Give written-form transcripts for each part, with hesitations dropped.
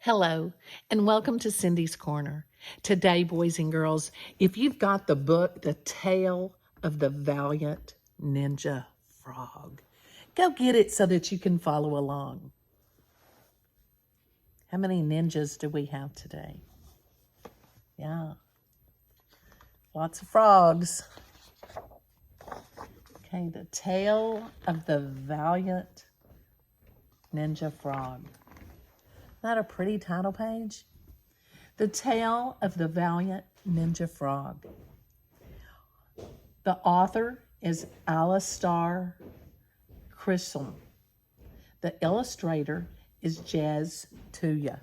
Hello, and welcome to Cindy's Corner. Today, boys and girls, if you've got the book, The Tale of the Valiant Ninja Frog, go get it so that you can follow along. How many ninjas do we have today? Yeah, lots of frogs. Okay, The Tale of the Valiant Ninja Frog. Isn't that a pretty title page? The Tale of the Valiant Ninja Frog. The author is Alastair Chisholm. The illustrator is Jez Tuya.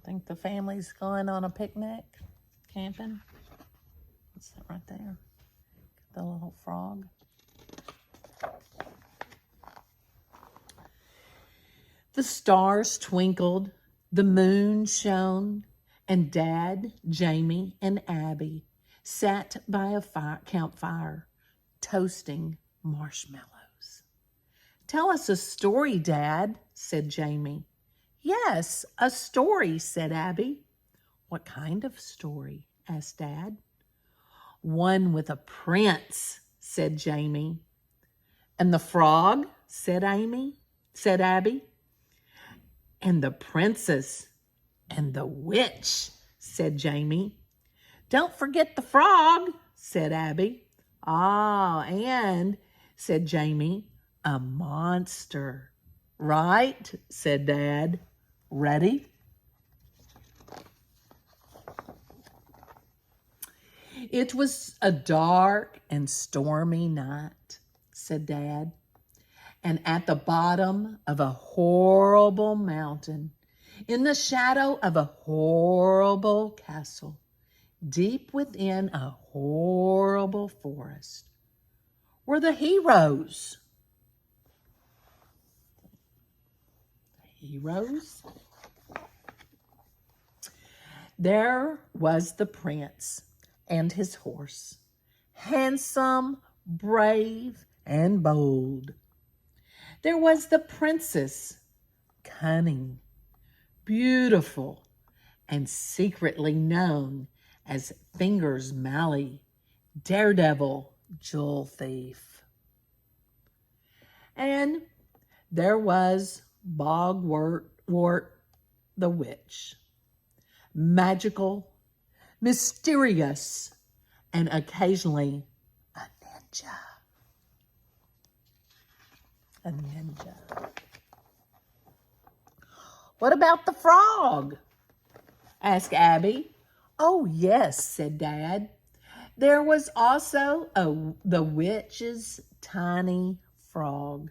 Think the family's going on a picnic, camping. What's that right there? The little frog. The stars twinkled, the moon shone, and Dad, Jamie, and Abby sat by a campfire, toasting marshmallows. "Tell us a story, Dad," said Jamie. "Yes, a story," said Abby. "What kind of story?" asked Dad. "One with a prince," said Jamie. "And the frog?" said Abby. "And the princess and the witch," said Jamie. "Don't forget the frog," said Abby. "Ah, and," said Jamie, "a monster." "Right," said Dad. "Ready?" "It was a dark and stormy night," said Dad. "And at the bottom of a horrible mountain, in the shadow of a horrible castle, deep within a horrible forest, were the heroes." Heroes? There was the prince and his horse, handsome, brave, and bold. There was the princess, cunning, beautiful, and secretly known as Fingers Malley, daredevil jewel thief. And there was Bogwort the witch, magical, mysterious, and occasionally a ninja. A ninja. "What about the frog?" asked Abby. "Oh, yes," said Dad. "There was also the witch's tiny frog,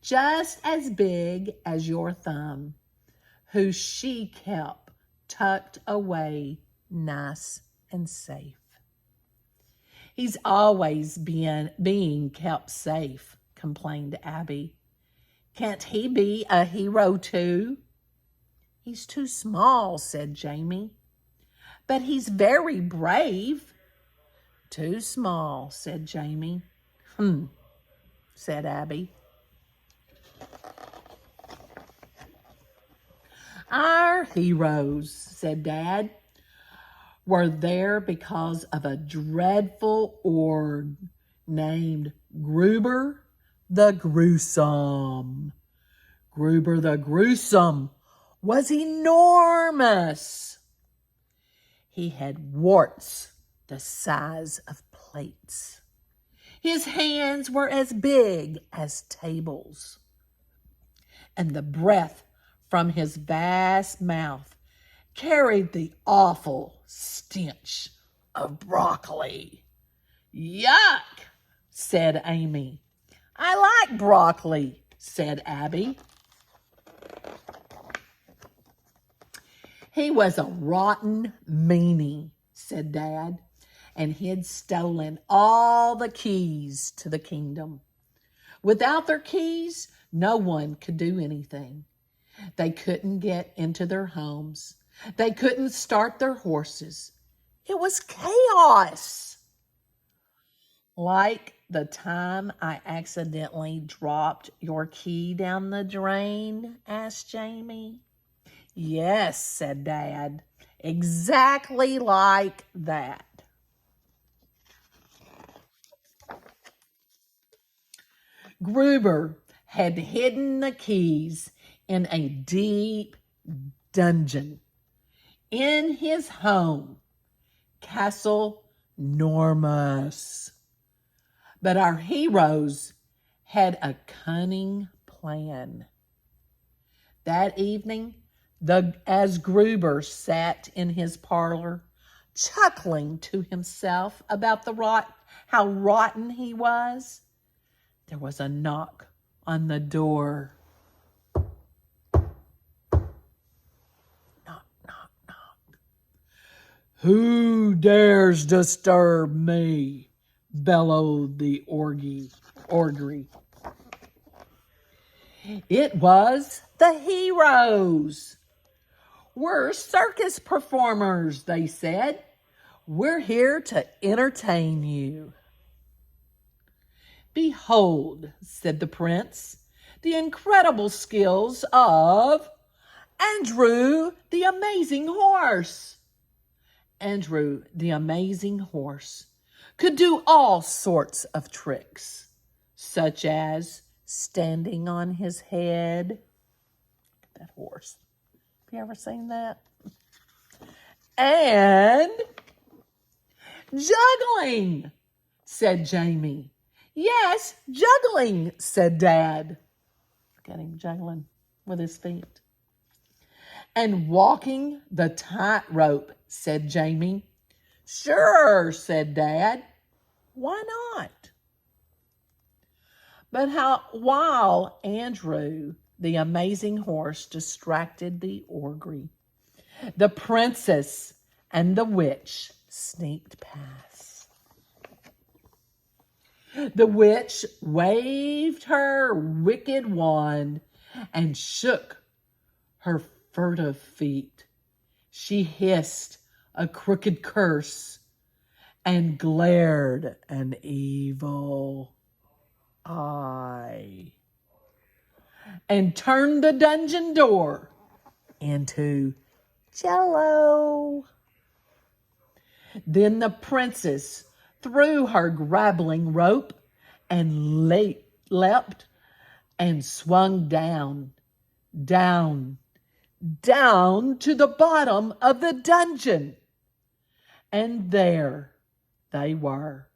just as big as your thumb, who she kept tucked away nice and safe." "He's always being kept safe," complained Abby. "Can't he be a hero too?" "He's too small," said Jamie. "But he's very brave." "Too small," said Jamie. Said Abby. "Our heroes," said Dad, "were there because of a dreadful orc named Gruber the Gruesome. Gruber the Gruesome was enormous. He had warts the size of plates. His hands were as big as tables, and the breath from his vast mouth carried the awful stench of broccoli." "Yuck," said Amy. "I like broccoli," said Abby. "He was a rotten meanie," said Dad, "and he'd stolen all the keys to the kingdom. Without their keys, no one could do anything. They couldn't get into their homes. They couldn't start their horses. It was chaos. Like the time I accidentally dropped your key down the drain? Asked Jamie. Yes, said Dad. Exactly like that. Gruber had hidden the keys in a deep dungeon in his home, Castle Normus. But our heroes had a cunning plan. That evening, as Gruber sat in his parlor, chuckling to himself about how rotten he was, there was a knock on the door. Knock, knock, knock. Who dares disturb me? Bellowed the orgry. It was the heroes. We're circus performers, they said. We're here to entertain you. Behold, said the prince, the incredible skills of Andrew the Amazing Horse. Andrew the Amazing Horse could do all sorts of tricks, such as standing on his head. That horse. Have you ever seen that? And juggling, said Jamie. Yes, juggling, said Dad. Look at him juggling with his feet. And walking the tightrope, said Jamie. Sure, said Dad. Why not? But while Andrew, the amazing horse, distracted the orgry, the princess and the witch sneaked past. The witch waved her wicked wand and shook her furtive feet. She hissed a crooked curse and glared an evil eye and turned the dungeon door into Jello. Then the princess threw her grappling rope and leapt and swung down to the bottom of the dungeon. And there they were,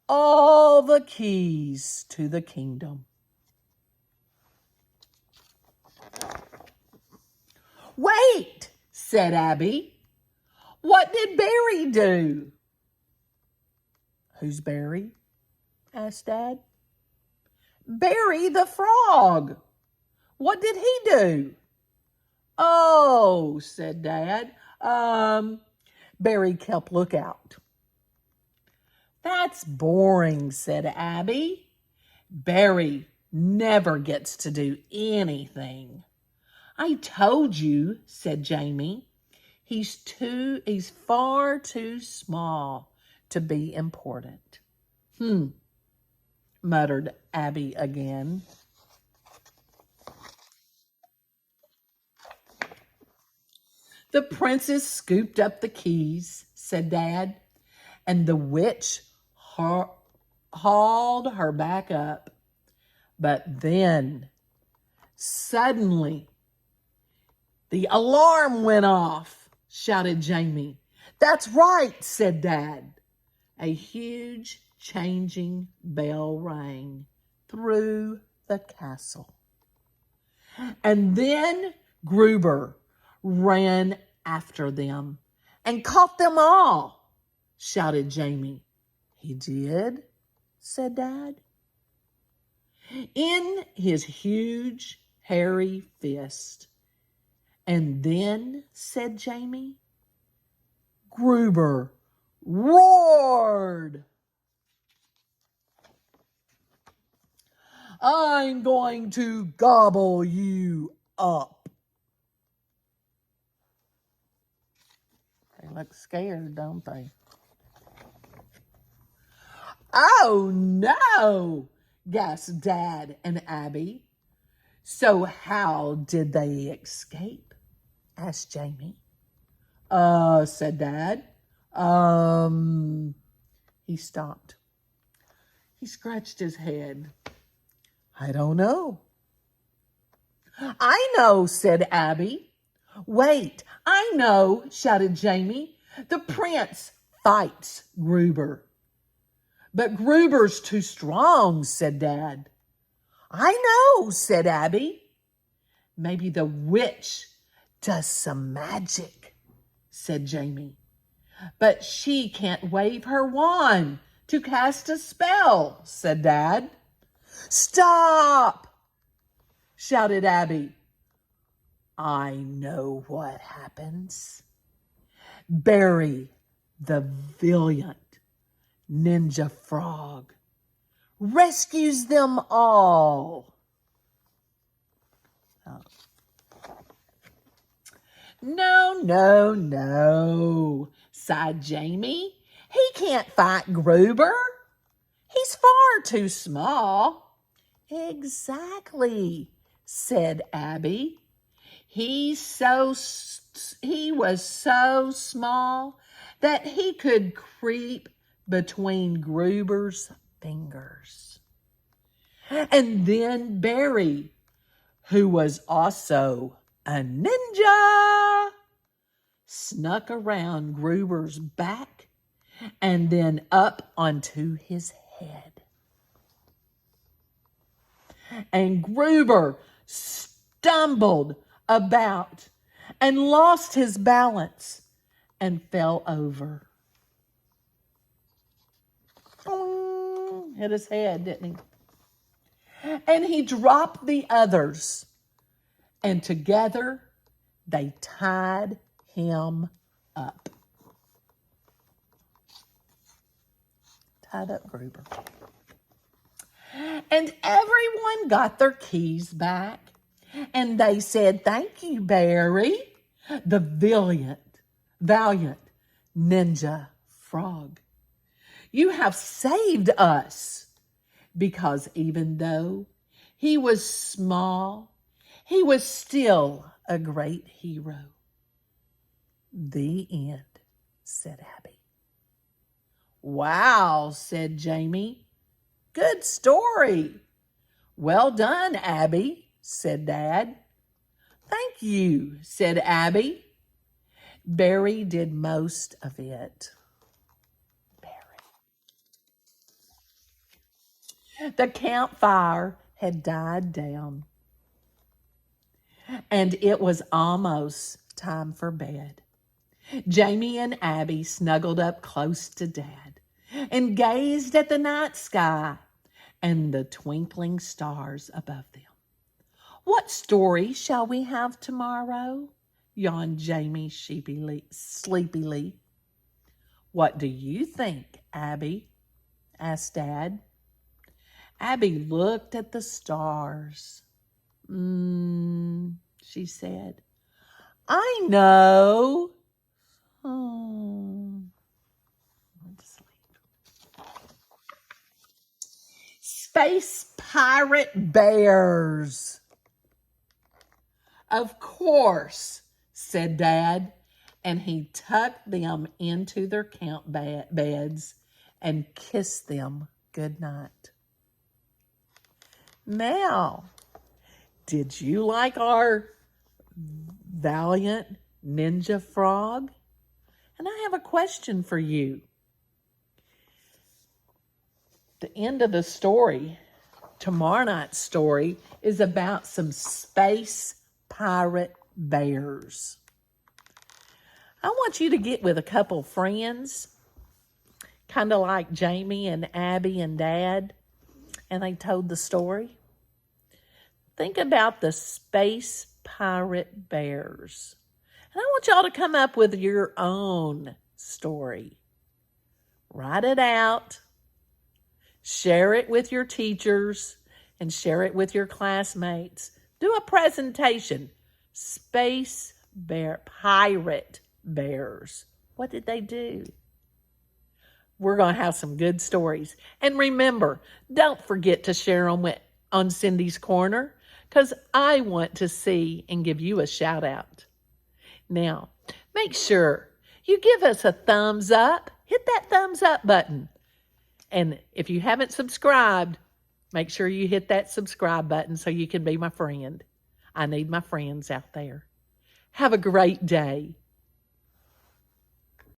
all the keys to the kingdom. Wait, said Abby. What did Barry do? Who's Barry? Asked Dad. Barry the frog. What did he do? Oh, said Dad. Barry kept lookout. That's boring, said Abby. Barry never gets to do anything. I told you, said Jamie. He's far too small to be important. Muttered Abby again. The princess scooped up the keys, said Dad, and the witch hauled her back up. But then, suddenly, the alarm went off, shouted Jamie. That's right, said Dad. A huge changing bell rang through the castle. And then Gruber ran after them and caught them all, shouted Jamie. He did, said Dad. In his huge, hairy fist. And then, said Jamie, Gruber roared. I'm going to gobble you up. They look scared, don't they? Oh, no, gasped Dad and Abby. So how did they escape? Asked Jamie. Said Dad. He stopped. He scratched his head. I don't know. I know, said Abby. Wait, I know, shouted Jamie. The prince fights Gruber. But Gruber's too strong, said Dad. I know, said Abby. Maybe the witch does some magic, said Jamie. But she can't wave her wand to cast a spell, said Dad. Stop, shouted Abby. I know what happens. Barry, the Valiant ninja frog, rescues them all. Oh. No, no, no, sighed Jamie. He can't fight Gruber. He's far too small. Exactly, said Abby. He was so small that he could creep between Gruber's fingers. And then Barry, who was also a ninja, snuck around Gruber's back and then up onto his head. And Gruber stumbled about and lost his balance and fell over. Hit his head, didn't he? And he dropped the others, and together they tied him up. Tied up Gruber. And everyone got their keys back, and they said, "Thank you, Barry, the valiant ninja frog. You have saved us." Because even though he was small, he was still a great hero. The end, said Abby. Wow, said Jamie. Good story. Well done, Abby, said Dad. Thank you, said Abby. Barry did most of it. The campfire had died down, and it was almost time for bed. Jamie and Abby snuggled up close to Dad and gazed at the night sky and the twinkling stars above them. What story shall we have tomorrow? Yawned Jamie sleepily. What do you think, Abby? Asked Dad. Abby looked at the stars. She said, I know. Oh, let's sleep. Space pirate bears. Of course, said Dad, and he tucked them into their camp beds and kissed them good night. Now, did you like our valiant ninja frog? And I have a question for you. The end of the story, tomorrow night's story, is about some space pirate bears. I want you to get with a couple friends, kind of like Jamie and Abby and Dad, and they told the story. Think about the space pirate bears. And I want y'all to come up with your own story. Write it out. Share it with your teachers and share it with your classmates. Do a presentation. Space pirate bears. What did they do? We're going to have some good stories. And remember, don't forget to share them on Cindy's Corner, because I want to see and give you a shout out. Now, make sure you give us a thumbs up. Hit that thumbs up button. And if you haven't subscribed, make sure you hit that subscribe button so you can be my friend. I need my friends out there. Have a great day.